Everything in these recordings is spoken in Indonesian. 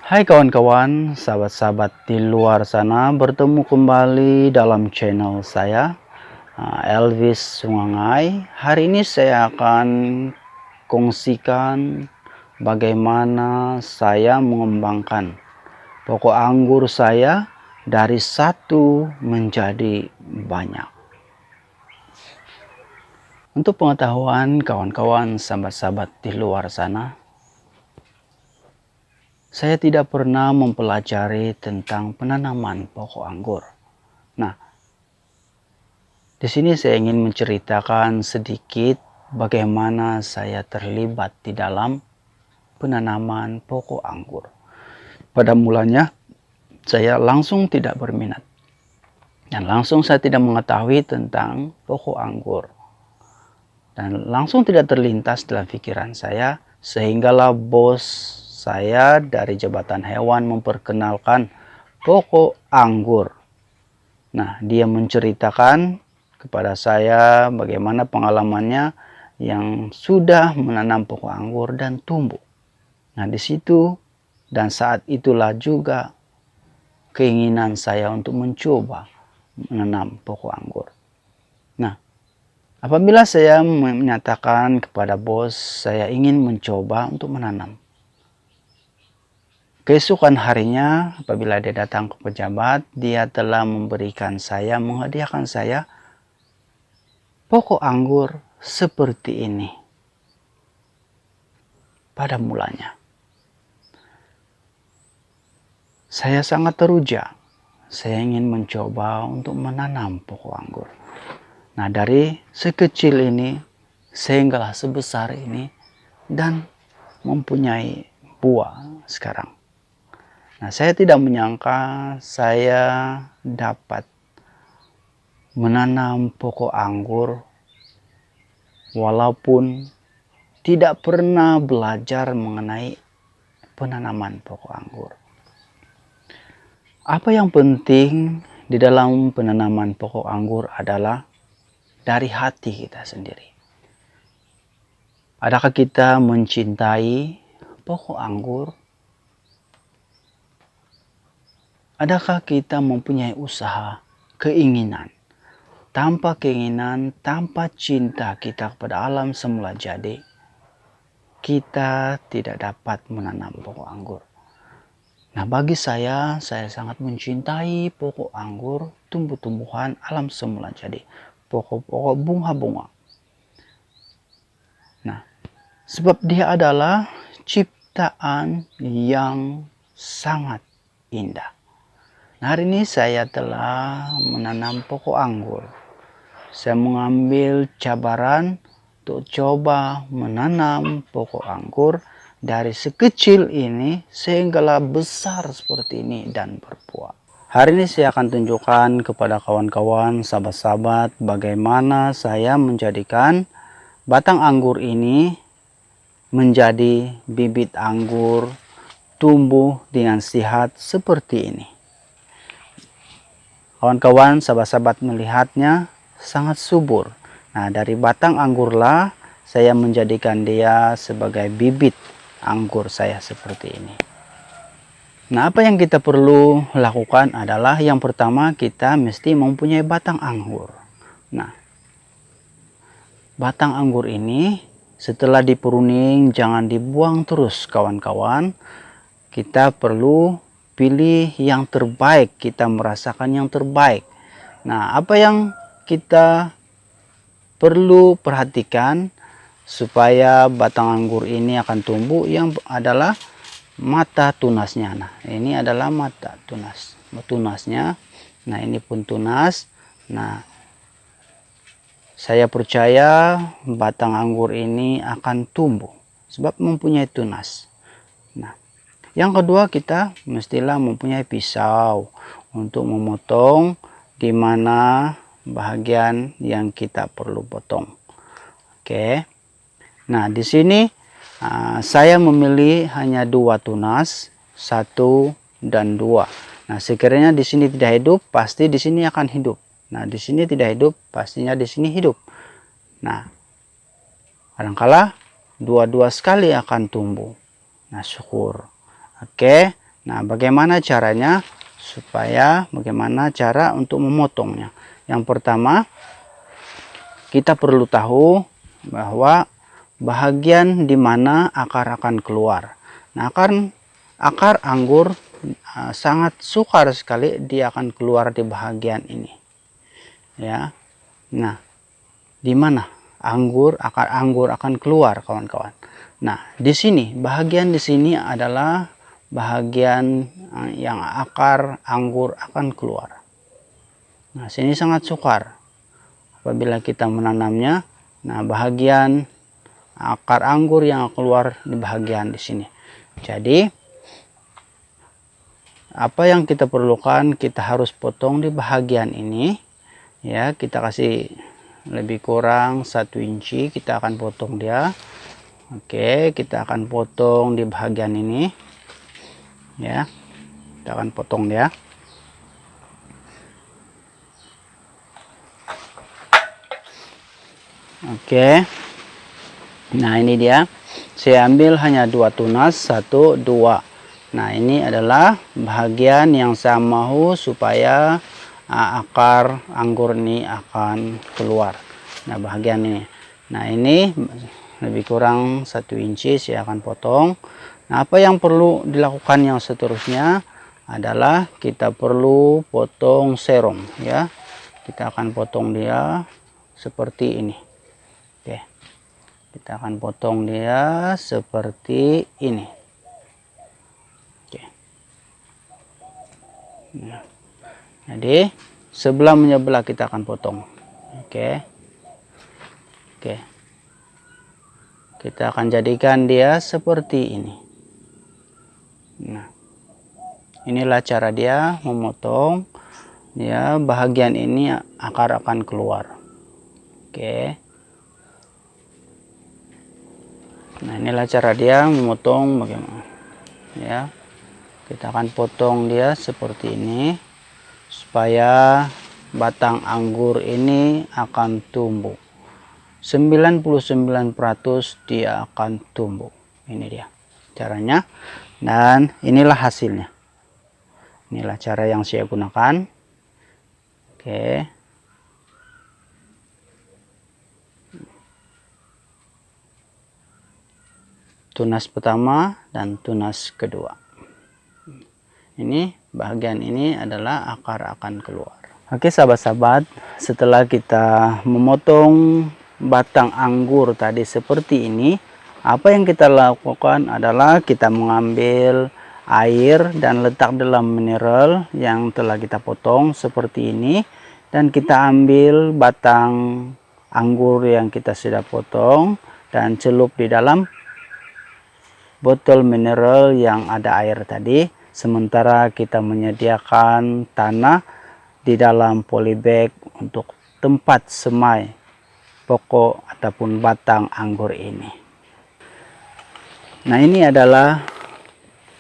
Hai kawan-kawan, sahabat-sahabat di luar sana, bertemu kembali dalam channel saya, Elvis Sungangai. Hari ini saya akan kongsikan bagaimana saya mengembangkan pokok anggur saya dari satu menjadi banyak. Untuk pengetahuan kawan-kawan, sahabat-sahabat di luar sana, saya tidak pernah mempelajari tentang penanaman pokok anggur. Nah, di sini saya ingin menceritakan sedikit bagaimana saya terlibat di dalam penanaman pokok anggur. Pada mulanya, saya langsung tidak berminat. Dan langsung saya tidak mengetahui tentang pokok anggur. Dan langsung tidak terlintas dalam pikiran saya, sehinggalah bos saya dari Jabatan Hewan memperkenalkan pokok anggur. Nah, dia menceritakan kepada saya bagaimana pengalamannya yang sudah menanam pokok anggur dan tumbuh. Nah, di situ dan saat itulah juga keinginan saya untuk mencoba menanam pokok anggur. Nah, apabila saya menyatakan kepada bos saya ingin mencoba untuk menanam, keesokan harinya apabila dia datang ke pejabat, dia telah menghadiahkan saya pokok anggur seperti ini. Pada mulanya, saya sangat teruja. Saya ingin mencoba untuk menanam pokok anggur. Nah, dari sekecil ini sehinggalah sebesar ini dan mempunyai buah sekarang. Nah, saya tidak menyangka saya dapat menanam pokok anggur walaupun tidak pernah belajar mengenai penanaman pokok anggur. Apa yang penting di dalam penanaman pokok anggur adalah dari hati kita sendiri. Adakah kita mencintai pokok anggur? Adakah kita mempunyai usaha, keinginan? Tanpa keinginan, tanpa cinta kita kepada alam semula jadi, kita tidak dapat menanam pokok anggur. Nah, bagi saya sangat mencintai pokok anggur, tumbuh-tumbuhan alam semula jadi, pokok-pokok bunga-bunga. Nah, sebab dia adalah ciptaan yang sangat indah. Nah, hari ini saya telah menanam pokok anggur. Saya mengambil cabaran untuk coba menanam pokok anggur dari sekecil ini sehinggalah besar seperti ini dan berbuah. Hari ini saya akan tunjukkan kepada kawan-kawan, sahabat-sahabat, bagaimana saya menjadikan batang anggur ini menjadi bibit anggur tumbuh dengan sehat seperti ini. Kawan-kawan, sahabat-sahabat melihatnya sangat subur. Nah, dari batang anggurlah saya menjadikan dia sebagai bibit anggur saya seperti ini. Nah, apa yang kita perlu lakukan adalah yang pertama kita mesti mempunyai batang anggur. Nah, batang anggur ini setelah diperuning jangan dibuang terus kawan-kawan. Kita perlu pilih yang terbaik, kita merasakan yang terbaik. Nah, apa yang kita perlu perhatikan supaya batang anggur ini akan tumbuh yang adalah mata tunasnya. Nah, ini adalah mata tunasnya. Nah, ini pun tunas. Nah, saya percaya batang anggur ini akan tumbuh sebab mempunyai tunas. Nah, yang kedua kita mestilah mempunyai pisau untuk memotong di mana bagian yang kita perlu potong. Oke. Nah, di sini saya memilih hanya 2 tunas, 1 dan 2. Nah, sekiranya di sini tidak hidup, pasti di sini akan hidup. Nah, di sini tidak hidup, pastinya di sini hidup. Nah, kadangkala dua-dua sekali akan tumbuh. Nah, syukur. Oke. Nah, bagaimana caranya? Bagaimana cara untuk memotongnya? Yang pertama, kita perlu tahu bahwa bahagian di mana akar akan keluar. Nah, akar anggur sangat sukar sekali dia akan keluar di bahagian ini. Ya. Nah, di mana akar anggur akan keluar, kawan-kawan? Nah, di sini, bahagian di sini adalah bahagian yang akar anggur akan keluar. Nah, sini sangat sukar apabila kita menanamnya. Nah, bahagian akar anggur yang keluar di bahagian di sini. Jadi, apa yang kita perlukan, kita harus potong di bahagian ini. Ya, kita kasih lebih kurang 1 inci, kita akan potong dia. Oke, kita akan potong di bahagian ini. Ya, kita akan potong dia. Oke, nah ini dia, saya ambil hanya 2 tunas, 1, 2. Nah, ini adalah bahagian yang saya mau supaya akar anggur ini akan keluar. Nah, bahagian ini, nah ini lebih kurang 1 inci saya akan potong. Nah, apa yang perlu dilakukan yang seterusnya adalah kita perlu potong serong, ya. Kita akan potong dia seperti ini. Oke. Kita akan potong dia seperti ini. Oke. Nah, jadi sebelah menyebelah kita akan potong. Oke. Oke. Kita akan jadikan dia seperti ini. Nah, inilah cara dia memotong. Ya, bahagian ini akar akan keluar. Oke. Nah, inilah cara dia memotong bagaimana. Ya, kita akan potong dia seperti ini supaya batang anggur ini akan tumbuh. 99% dia akan tumbuh. Ini dia caranya. Dan inilah hasilnya. Inilah cara yang saya gunakan. Oke. Tunas pertama dan tunas kedua. Ini bagian ini adalah akar akan keluar. Oke, sahabat-sahabat, setelah kita memotong batang anggur tadi seperti ini, apa yang kita lakukan adalah kita mengambil air dan letak dalam mineral yang telah kita potong seperti ini, dan kita ambil batang anggur yang kita sudah potong dan celup di dalam botol mineral yang ada air tadi, sementara kita menyediakan tanah di dalam polybag untuk tempat semai pokok ataupun batang anggur ini. Nah, ini adalah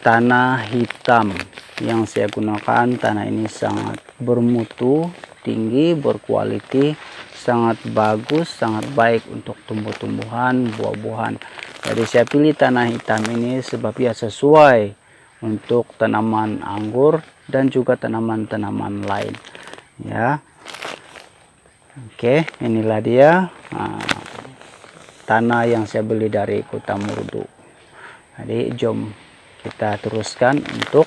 tanah hitam yang saya gunakan. Tanah ini sangat bermutu tinggi, berkualiti, sangat bagus, sangat baik untuk tumbuh-tumbuhan, buah-buahan. Jadi saya pilih tanah hitam ini sebab ia sesuai untuk tanaman anggur dan juga tanaman-tanaman lain. Ya, oke, inilah dia tanah yang saya beli dari Kota Murdu. Jadi jom kita teruskan untuk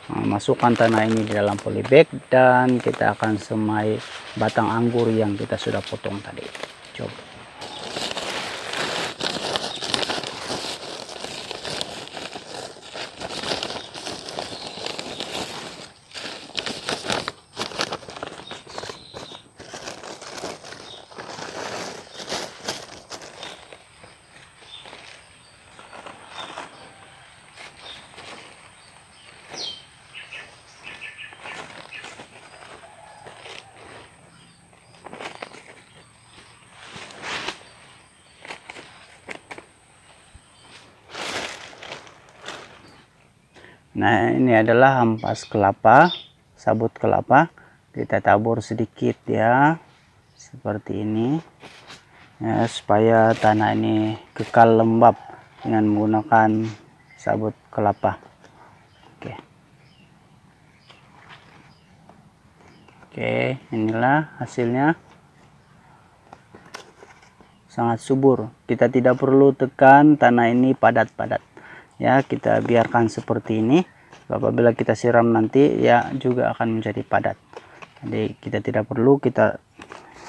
masukkan tanah ini di dalam polybag dan kita akan semai batang anggur yang kita sudah potong tadi. Coba. Nah, ini adalah ampas kelapa, sabut kelapa. Kita tabur sedikit ya, seperti ini ya, supaya tanah ini kekal lembab dengan menggunakan sabut kelapa. Oke. Oke, inilah hasilnya. Sangat subur. Kita tidak perlu tekan tanah ini padat-padat. Ya, kita biarkan seperti ini. Apabila kita siram nanti ya juga akan menjadi padat. Jadi kita tidak perlu, kita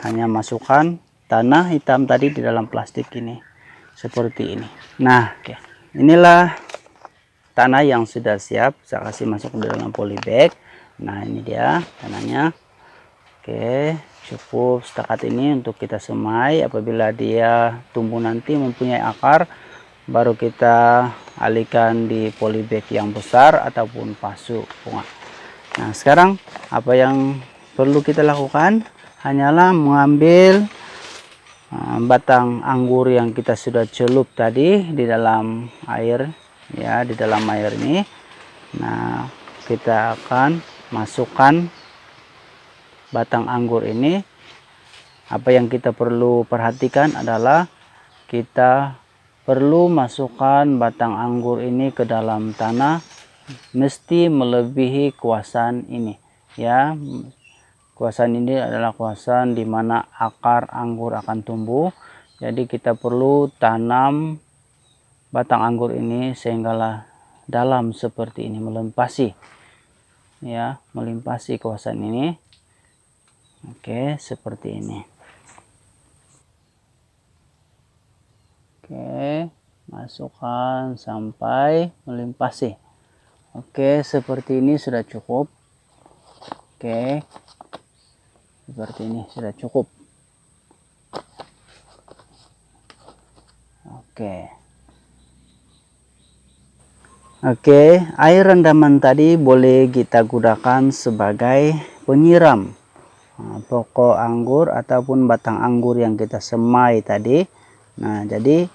hanya masukkan tanah hitam tadi di dalam plastik ini seperti ini. Nah, oke. Inilah tanah yang sudah siap. Saya kasih masuk ke dalam polybag. Nah, ini dia tanahnya. Oke, cukup setakat ini untuk kita semai. Apabila dia tumbuh nanti mempunyai akar, baru kita alihkan di polybag yang besar ataupun pasu bunga. Nah, sekarang apa yang perlu kita lakukan hanyalah mengambil batang anggur yang kita sudah celup tadi di dalam air, ya, di dalam air ini. Nah, kita akan masukkan batang anggur ini. Apa yang kita perlu perhatikan adalah kita perlu masukkan batang anggur ini ke dalam tanah mesti melebihi kuasan ini, ya. Kuasan ini adalah kuasan di mana akar anggur akan tumbuh. Jadi kita perlu tanam batang anggur ini sehinggalah dalam seperti ini, melimpasi, ya, melimpasi kuasan ini. Oke, seperti ini. Oke, masukkan sampai melimpasi. Oke, seperti ini sudah cukup. Oke, seperti ini sudah cukup. Oke, air rendaman tadi boleh kita gunakan sebagai penyiram pokok anggur ataupun batang anggur yang kita semai tadi. Nah, jadi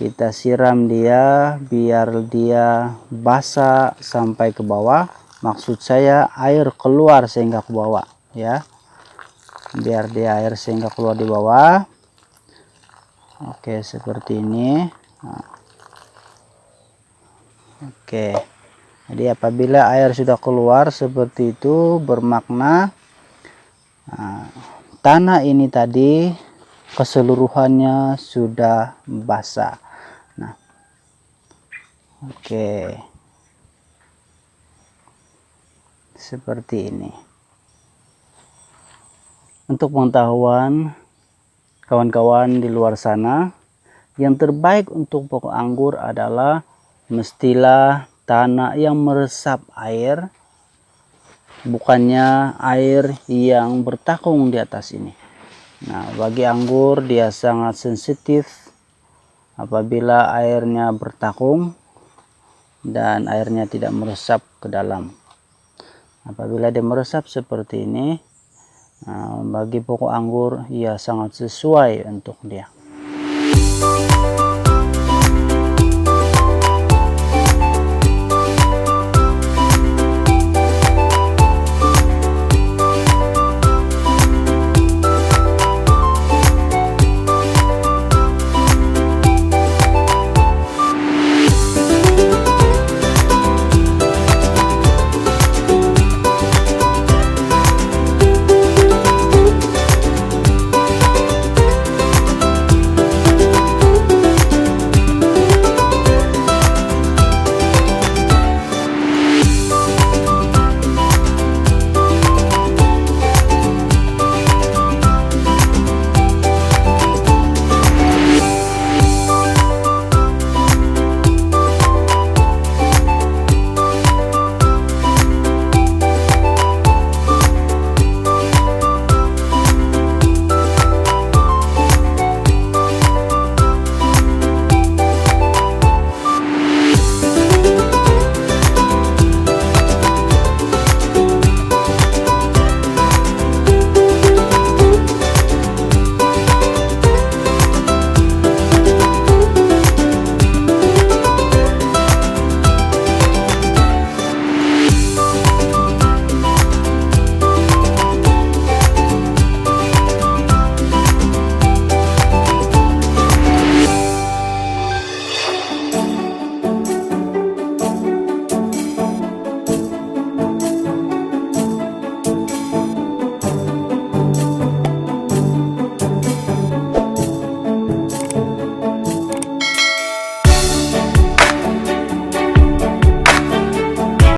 kita siram dia biar dia basah sampai ke bawah. Maksud saya air keluar sehingga ke bawah, ya. Biar dia air sehingga keluar di bawah. Oke, seperti ini. Nah. Oke. Jadi apabila air sudah keluar seperti itu, bermakna tanah ini tadi keseluruhannya sudah basah. Nah, oke, seperti ini. Untuk pengetahuan kawan-kawan di luar sana, yang terbaik untuk pokok anggur adalah mestilah tanah yang meresap air, bukannya air yang bertakung di atas ini. Nah, bagi anggur dia sangat sensitif apabila airnya bertakung dan airnya tidak meresap ke dalam. Apabila dia meresap seperti ini, bagi pokok anggur ia sangat sesuai untuk dia.